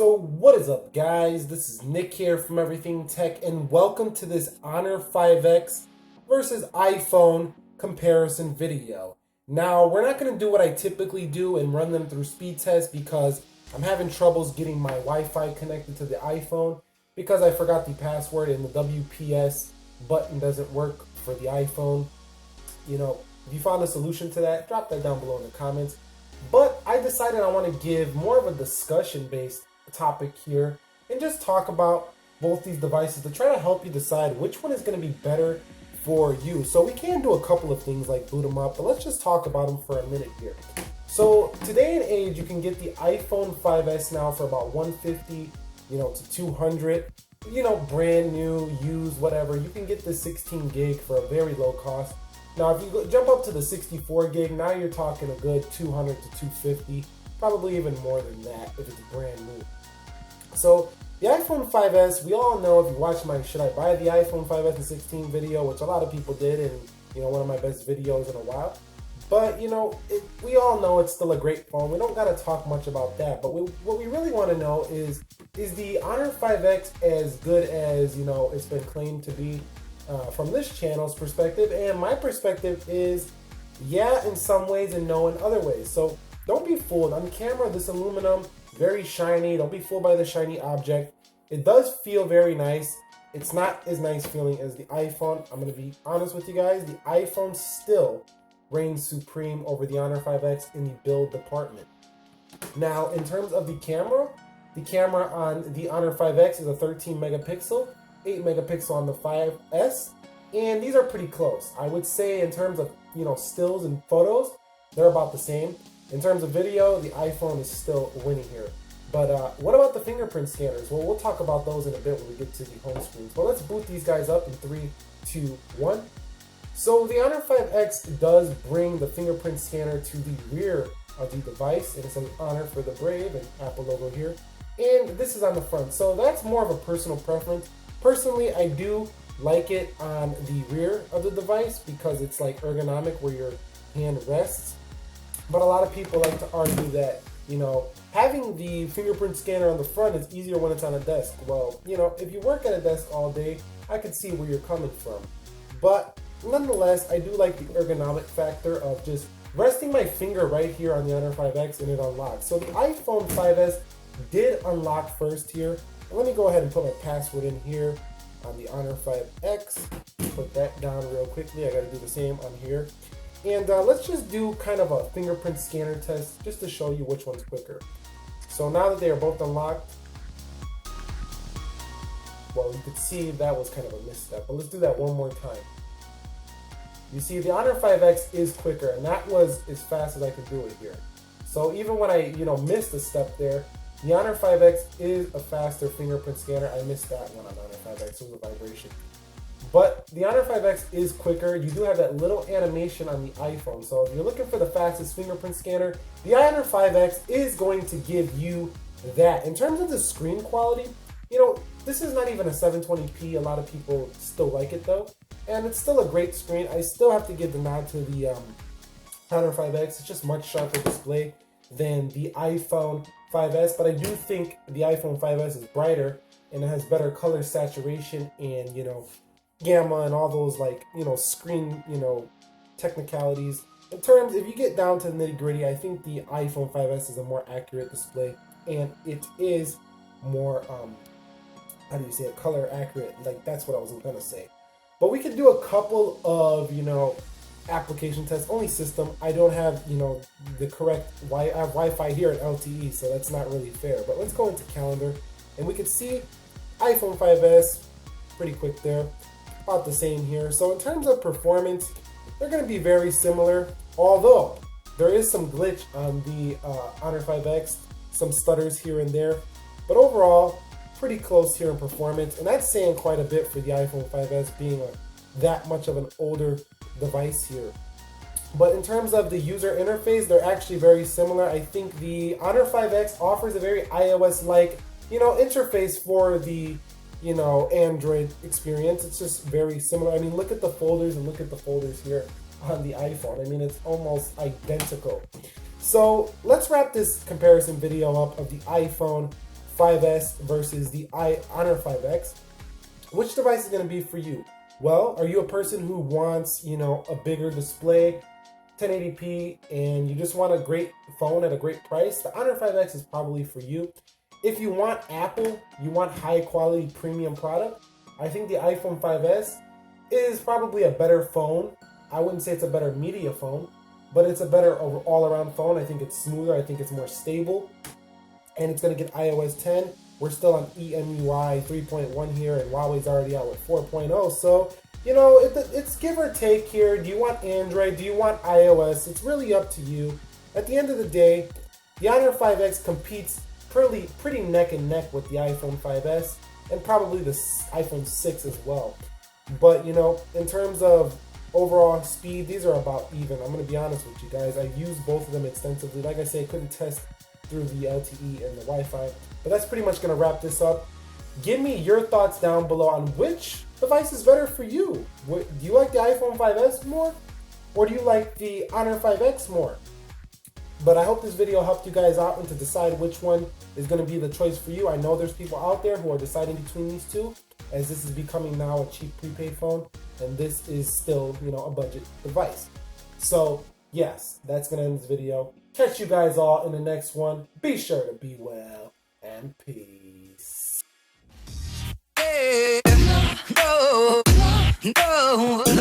So what is up, guys? This is Nick here from Everything Tech, and welcome to this Honor 5X versus iPhone comparison video. Now, we're not going to do what I typically do and run them through speed tests because I'm having troubles getting my Wi-Fi connected to the iPhone because I forgot the password and the WPS button doesn't work for the iPhone. You know, if you found a solution to that, drop that down below in the comments. But I decided I want to give more of a discussion-based topic here and just talk about both these devices to try to help you decide which one is going to be better for you. So we can do a couple of things like boot them up, but let's just talk about them for a minute here. So today and age, you can get the iPhone 5S now for about $150, to $200, brand new, used, whatever. You can get the 16 gig for a very low cost. Now, if you jump up to the 64 gig, now you're talking a good $200 to $250, probably even more than that if it's brand new. So the iPhone 5S, we all know, if you watch my Should I Buy the iPhone 5S and 16 video, which a lot of people did, and one of my best videos in a while. But we all know it's still a great phone. We don't gotta talk much about that. But what we really want to know is the Honor 5X as good as it's been claimed to be from this channel's perspective? And my perspective is, yeah, in some ways, and no in other ways. So don't be fooled. On camera, this aluminum, very shiny. Don't be fooled by the shiny object. It does feel very nice. It's not as nice feeling as the iPhone. I'm going to be honest with you guys. The iPhone still reigns supreme over the Honor 5X in the build department. Now, in terms of the camera on the Honor 5X is a 13 megapixel, 8 megapixel on the 5S, and these are pretty close. I would say in terms of stills and photos, they're about the same. In terms of video, the iPhone is still winning here. But what about the fingerprint scanners? Well, we'll talk about those in a bit when we get to the home screens. But let's boot these guys up in 3, 2, 1. So the Honor 5X does bring the fingerprint scanner to the rear of the device. It is an Honor for the Brave and Apple logo here. And this is on the front. So that's more of a personal preference. Personally, I do like it on the rear of the device because it's like ergonomic where your hand rests. But a lot of people like to argue that, having the fingerprint scanner on the front is easier when it's on a desk. Well, if you work at a desk all day, I could see where you're coming from. But nonetheless, I do like the ergonomic factor of just resting my finger right here on the Honor 5X and it unlocks. So the iPhone 5S did unlock first here. And let me go ahead and put my password in here on the Honor 5X. Put that down real quickly. I got to do the same on here. And let's just do kind of a fingerprint scanner test just to show you which one's quicker. So now that they are both unlocked, well, you could see that was kind of a misstep, but let's do that one more time. You see the Honor 5X is quicker, and that was as fast as I could do it here. So even when I, missed a step there, the Honor 5X is a faster fingerprint scanner. I missed that one on Honor 5X, it was a vibration. But the Honor 5X is quicker. You do have that little animation on the iPhone. So if you're looking for the fastest fingerprint scanner, the Honor 5X is going to give you that. In terms of the screen quality, this is not even a 720p. A lot of people still like it though. And it's still a great screen. I still have to give the nod to the Honor 5X. It's just much sharper display than the iPhone 5S. But I do think the iPhone 5S is brighter and it has better color saturation and, gamma and all those screen technicalities. In terms, if you get down to the nitty gritty, I think the iPhone 5S is a more accurate display and it is more color accurate. That's what I was gonna say. But we could do a couple of application tests. Only system. I don't have the correct I have Wi-Fi here at LTE, so that's not really fair. But let's go into calendar and we can see iPhone 5S pretty quick there. About the same here. So in terms of performance, they're going to be very similar, although there is some glitch on the Honor 5X, some stutters here and there, but overall pretty close here in performance, and that's saying quite a bit for the iPhone 5S being that much of an older device here. But in terms of the user interface, they're actually very similar. I think the Honor 5X offers a very iOS-like interface for the Android experience. It's just very similar. I mean, look at the folders and look at the folders here on the iPhone. I mean, it's almost identical. So let's wrap this comparison video up of the iPhone 5S versus the Honor 5X. Which device is going to be for you? Well, are you a person who wants, a bigger display, 1080p, and you just want a great phone at a great price? The Honor 5X is probably for you. If you want Apple, you want high quality premium product, I think the iPhone 5S is probably a better phone. I wouldn't say it's a better media phone, but it's a better all around phone. I think it's smoother. I think it's more stable. And it's going to get iOS 10. We're still on EMUI 3.1 here, and Huawei's already out with 4.0. So, it's give or take here. Do you want Android? Do you want iOS? It's really up to you. At the end of the day, the Honor 5X competes pretty neck and neck with the iPhone 5S and probably the iPhone 6 as well. But, in terms of overall speed, these are about even. I'm going to be honest with you guys. I used both of them extensively. Like I say, I couldn't test through the LTE and the Wi-Fi. But that's pretty much going to wrap this up. Give me your thoughts down below on which device is better for you. Do you like the iPhone 5S more? Or do you like the Honor 5X more? But I hope this video helped you guys out and to decide which one is going to be the choice for you. I know there's people out there who are deciding between these two, as this is becoming now a cheap prepaid phone, and this is still, a budget device. So, yes, that's going to end this video. Catch you guys all in the next one. Be sure to be well, and peace. No, no, no.